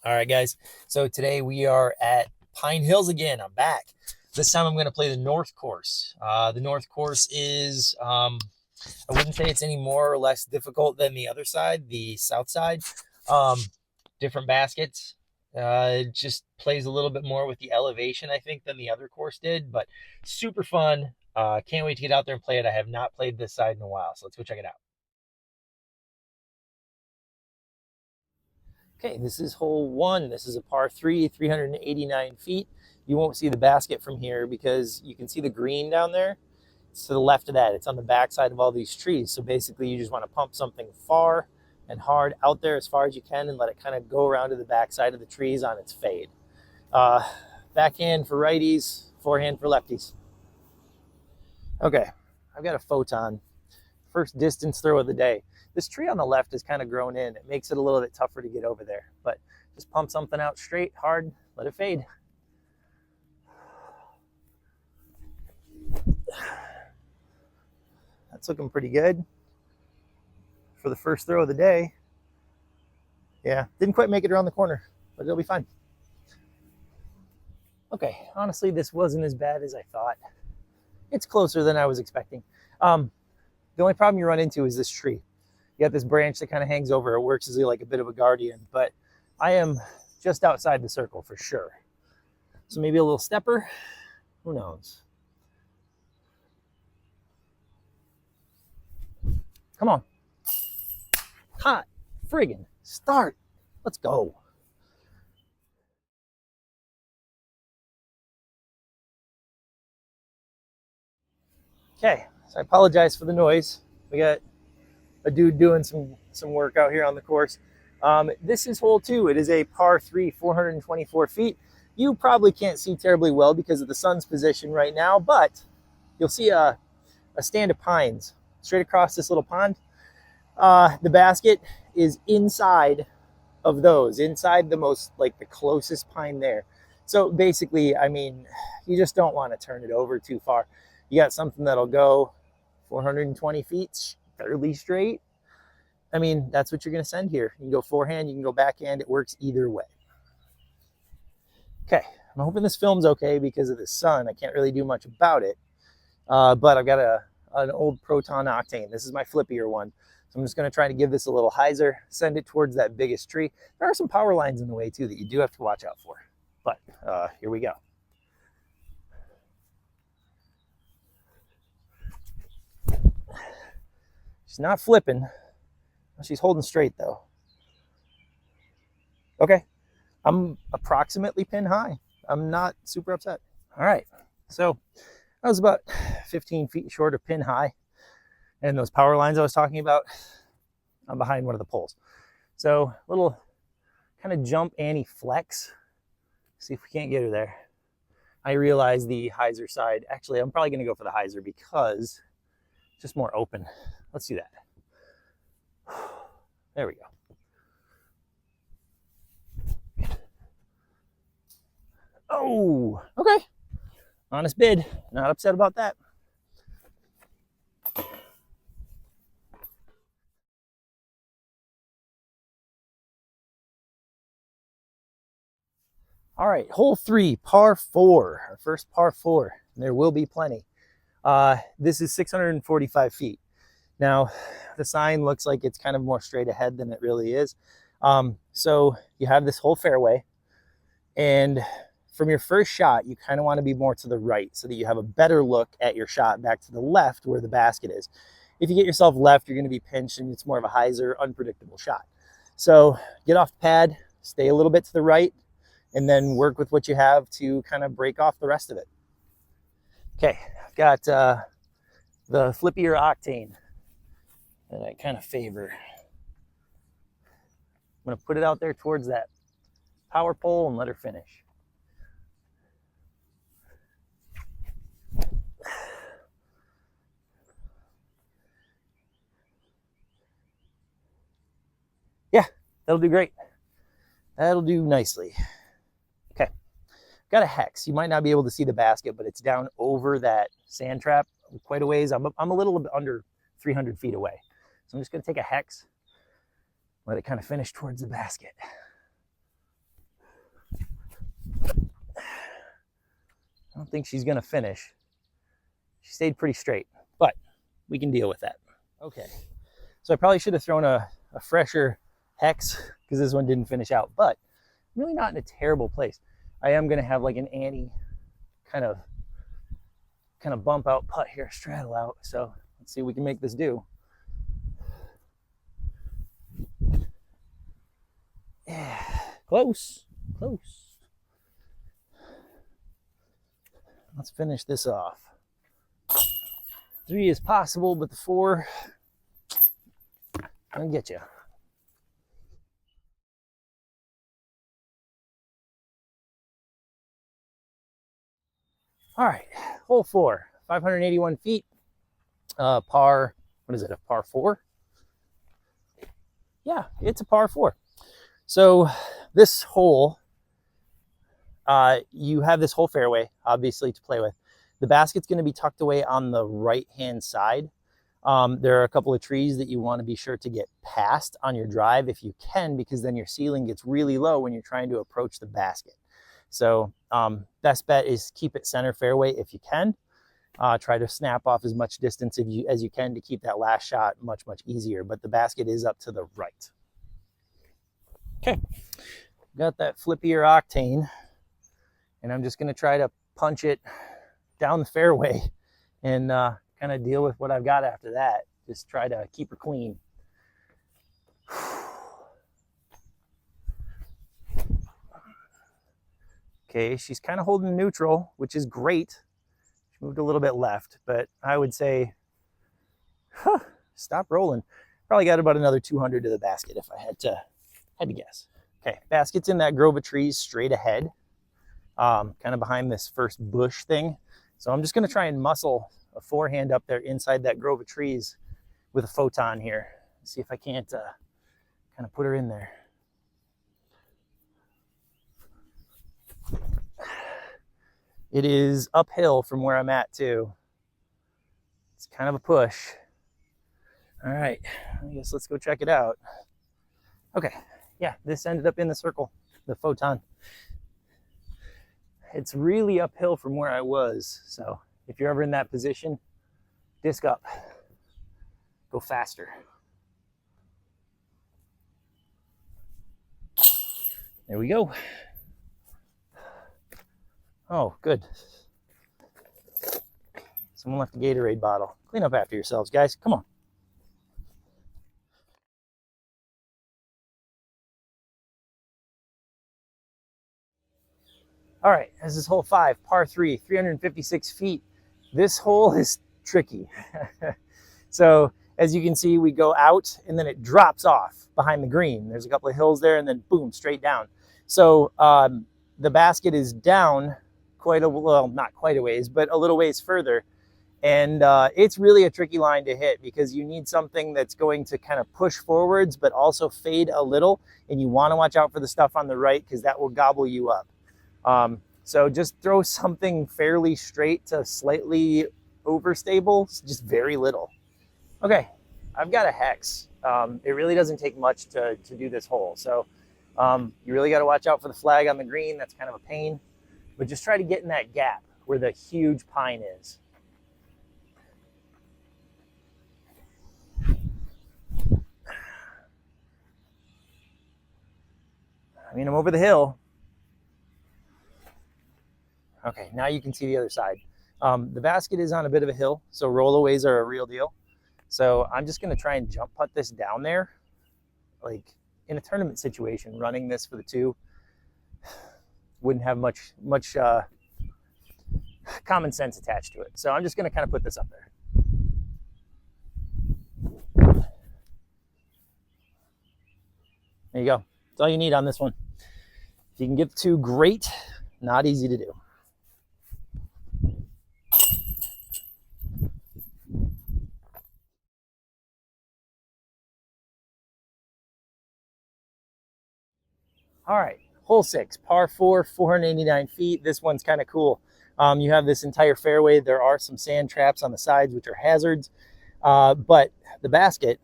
All right, guys. So today we are at Pine Hills again. I'm back. This time I'm going to play the North Course. The North Course is, I wouldn't say it's any more or less difficult than the other side, the South side. Um, Different baskets. It just plays a little bit more with the elevation, I think, than the other course did, but super fun. Can't wait to get out there and play it. I have not played this side in a while, so let's go check it out. Okay, this is hole one. This is a par three, 389 feet. You won't see the basket from here because you can see the green down there. It's to the left of that. It's on the backside of all these trees. So basically you just want to pump something far and hard out there as far as you can and let it kind of go around to the backside of the trees on its fade. Backhand for righties, forehand for lefties. Okay, I've got a photon. First distance throw of the day. This tree on the left is kind of grown in. It makes it a little bit tougher to get over there, but just pump something out straight, hard, let it fade. That's looking pretty good for the first throw of the day. Yeah, didn't quite make it around the corner, but it'll be fine. Okay, honestly, this wasn't as bad as I thought. It's closer than I was expecting. The only problem you run into is this tree. You got this branch that kind of hangs over. It works as like a bit of a guardian, but I am just outside the circle for sure. So maybe a little stepper, who knows? Come on. Hot friggin' start. Let's go. Okay, so I apologize for the noise. We got a dude doing some work out here on the course. This is hole two. It is a par three, 424 feet. You probably can't see terribly well because of the sun's position right now, but you'll see a stand of pines straight across this little pond. The basket is inside of those, inside the most, like the closest pine there. So basically, I mean, you just don't want to turn it over too far. You got something that'll go 420 feet fairly straight. I mean, that's what you're going to send here. You can go forehand, you can go backhand. It works either way. Okay, I'm hoping this film's okay because of the sun. I can't really do much about it. But I've got an old Proton Octane. This is my flippier one. So I'm just going to try to give this a little hyzer, send it towards that biggest tree. There are some power lines in the way too that you do have to watch out for. But here we go. She's not flipping. She's holding straight though. Okay, I'm approximately pin high. I'm not super upset. All right, so I was about 15 feet short of pin high. And those power lines I was talking about, I'm behind one of the poles. So a little kind of jump Annie flex. See if we can't get her there. I realize the hyzer side. Actually, I'm probably going to go for the hyzer because it's just more open. Let's do that. There we go. Oh, okay. Honest bid. Not upset about that. All right, hole three, par four, our first par four. There will be plenty. This is 645 feet. Now, the sign looks like it's kind of more straight ahead than it really is. So you have this whole fairway, and from your first shot, you kind of want to be more to the right so that you have a better look at your shot back to the left where the basket is. If you get yourself left, you're going to be pinched, and it's more of a hyzer, unpredictable shot. So get off the pad, stay a little bit to the right, and then work with what you have to kind of break off the rest of it. Okay, I've got the flippier Octane that I kind of favor. I'm going to put it out there towards that power pole and let her finish. Yeah, that'll do great. That'll do nicely. Okay, got a hex. You might not be able to see the basket, but it's down over that sand trap quite a ways. I'm a little bit under 300 feet away. So I'm just going to take a hex, let it kind of finish towards the basket. I don't think she's going to finish. She stayed pretty straight, but we can deal with that. Okay, so I probably should have thrown a fresher hex because this one didn't finish out, but really not in a terrible place. I am going to have like an Annie kind of bump out putt here, straddle out. So let's see if we can make this do. Yeah, close. Let's finish this off. 3 is possible, but the 4, I'll get you. All right, hole 4, 581 feet, par, what is it, a par 4? Yeah, it's a par 4. So this hole, you have this whole fairway, obviously, to play with. The basket's going to be tucked away on the right-hand side. There are a couple of trees that you want to be sure to get past on your drive if you can, because then your ceiling gets really low when you're trying to approach the basket. So best bet is keep it center fairway if you can. Try to snap off as much distance as you can to keep that last shot much easier, but the basket is up to the right. Okay, got that flippier octane, and I'm just going to try to punch it down the fairway and kind of deal with what I've got after that. Just try to keep her clean. Okay, she's kind of holding neutral, which is great. She moved a little bit left, but I would say, stop rolling. Probably got about another 200 to the basket if I had to guess. Okay, basket's in that grove of trees straight ahead, kind of behind this first bush thing. So I'm just going to try and muscle a forehand up there inside that grove of trees with a photon here. See if I can't kind of put her in there. It is uphill from where I'm at too. It's kind of a push. All right, I guess let's go check it out. Okay, yeah, this ended up in the circle, the photon. It's really uphill from where I was. So if you're ever in that position, disc up, go faster. There we go. Oh, good. Someone left a Gatorade bottle. Clean up after yourselves, guys. Come on. All right, this is hole 5, par 3, 356 feet. This hole is tricky. So as you can see, we go out and then it drops off behind the green. There's a couple of hills there and then boom, straight down. So the basket is down well, not quite a ways, but a little ways further. And it's really a tricky line to hit because you need something that's going to kind of push forwards, but also fade a little. And you want to watch out for the stuff on the right because that will gobble you up. So just throw something fairly straight to slightly overstable, just very little. Okay, I've got a hex. It really doesn't take much to do this hole. So you really got to watch out for the flag on the green. That's kind of a pain. But just try to get in that gap where the huge pine is. I mean, I'm over the hill. Okay, now you can see the other side. The basket is on a bit of a hill, so rollaways are a real deal. So I'm just going to try and jump putt this down there. Like in a tournament situation, running this for the 2 wouldn't have much common sense attached to it. So I'm just going to kind of put this up there. There you go. That's all you need on this one. If you can get the 2, great. Not easy to do. All right, hole 6, par 4, 489 feet. This one's kind of cool. You have this entire fairway. There are some sand traps on the sides, which are hazards. But the basket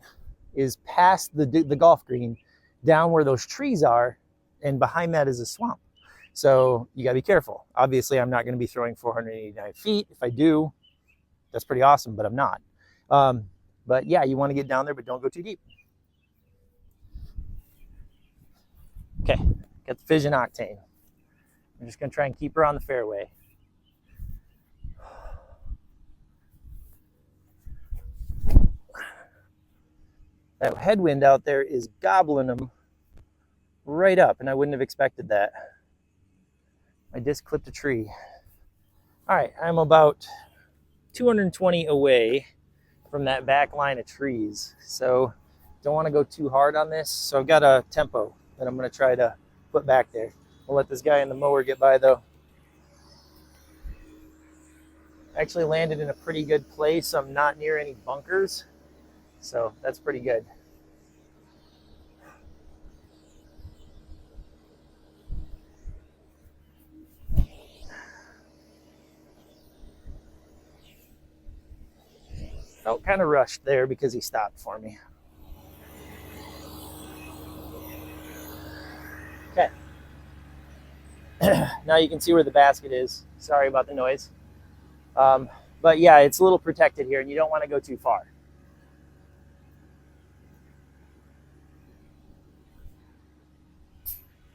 is past the golf green, down where those trees are, and behind that is a swamp. So you gotta be careful. Obviously, I'm not gonna be throwing 489 feet. If I do, that's pretty awesome, but I'm not. But yeah, you wanna get down there, but don't go too deep. Okay, got the Fission Octane. I'm just gonna try and keep her on the fairway. That headwind out there is gobbling them right up, and I wouldn't have expected that. My disc clipped a tree. All right, I'm about 220 away from that back line of trees, so don't want to go too hard on this. So I've got a tempo that I'm going to try to put back there. I'll let this guy in the mower get by though. Actually landed in a pretty good place. I'm not near any bunkers, so that's pretty good. Felt kind of rushed there because he stopped for me. Okay. Now you can see where the basket is. Sorry about the noise. But yeah, it's a little protected here and you don't want to go too far.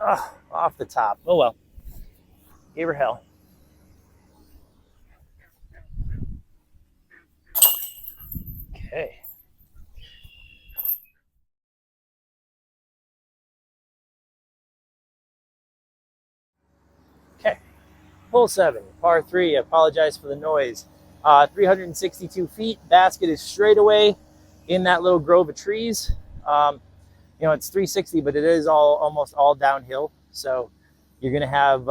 Oh, off the top. Oh well. Gave her hell. Okay. Okay. Hole 7, par 3. I apologize for the noise. 362 feet. Basket is straight away in that little grove of trees. You know, it's 360, but it is almost all downhill. So you're going to have,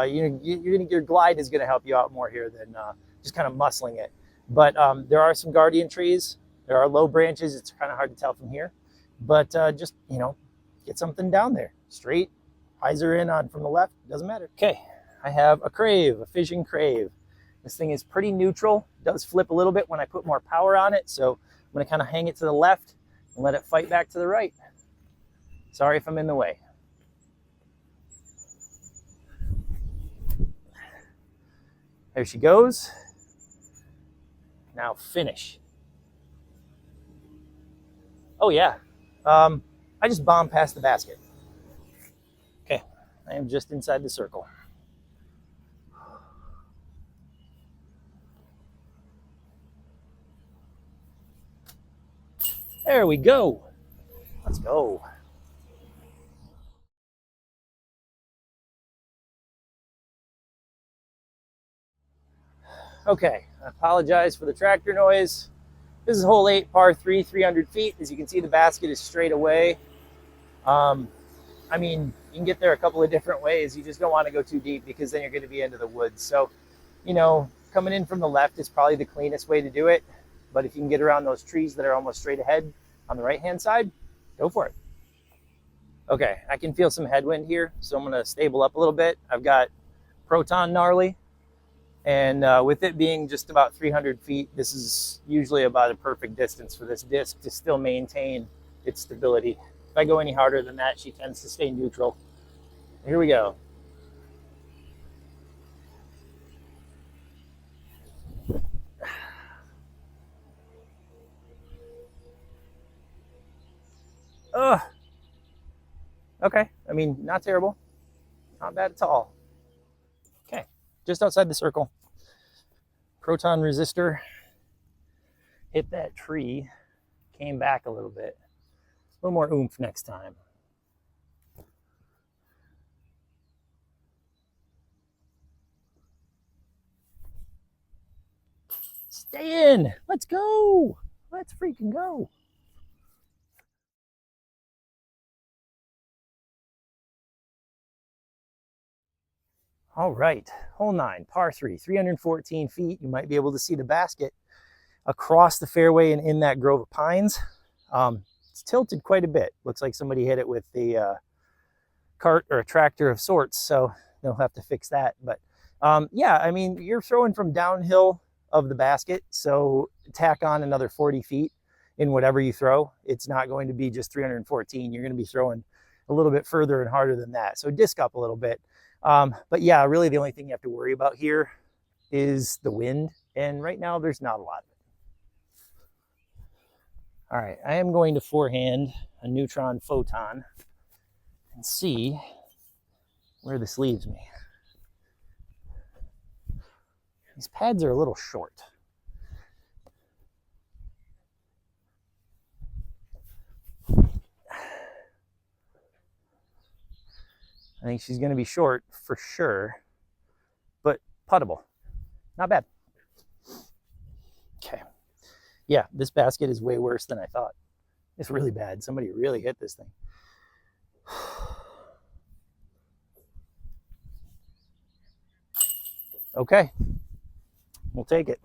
your glide is going to help you out more here than just kind of muscling it. But there are some guardian trees. There are low branches. It's kind of hard to tell from here. But just, you know, get something down there. Straight, hyzer in on from the left. Doesn't matter. Okay, I have a Crave, a Fission Crave. This thing is pretty neutral. It does flip a little bit when I put more power on it. So I'm going to kind of hang it to the left and let it fight back to the right. Sorry if I'm in the way. There she goes. Now finish. Oh yeah, I just bombed past the basket. Okay, I am just inside the circle. There we go. Let's go. Okay, I apologize for the tractor noise. This is hole 8, par 3, 300 feet. As you can see, the basket is straight away. I mean, you can get there a couple of different ways. You just don't want to go too deep because then you're going to be into the woods. So, you know, coming in from the left is probably the cleanest way to do it. But if you can get around those trees that are almost straight ahead on the right-hand side, go for it. Okay, I can feel some headwind here, so I'm going to stable up a little bit. I've got Proton Gnarly. And with it being just about 300 feet, this is usually about a perfect distance for this disc to still maintain its stability. If I go any harder than that, she tends to stay neutral. Here we go. Ugh. Okay, I mean, not terrible. Not bad at all. Okay, just outside the circle. Proton resistor hit that tree, came back a little bit. A little more oomph next time. Stay in. Let's go. Let's freaking go. All right, hole 9, par 3, 314 feet. You might be able to see the basket across the fairway and in that grove of pines. It's tilted quite a bit. Looks like somebody hit it with the cart or a tractor of sorts, so they'll have to fix that. But yeah, I mean, you're throwing from downhill of the basket, so tack on another 40 feet in whatever you throw. It's not going to be just 314. You're going to be throwing a little bit further and harder than that. So disc up a little bit. But yeah, really the only thing you have to worry about here is the wind. And right now there's not a lot of it. All right, I am going to forehand a neutron photon and see where this leaves me. These pads are a little short. I think she's going to be short for sure, but puttable. Not bad. Okay. Yeah, this basket is way worse than I thought. It's really bad. Somebody really hit this thing. Okay. We'll take it.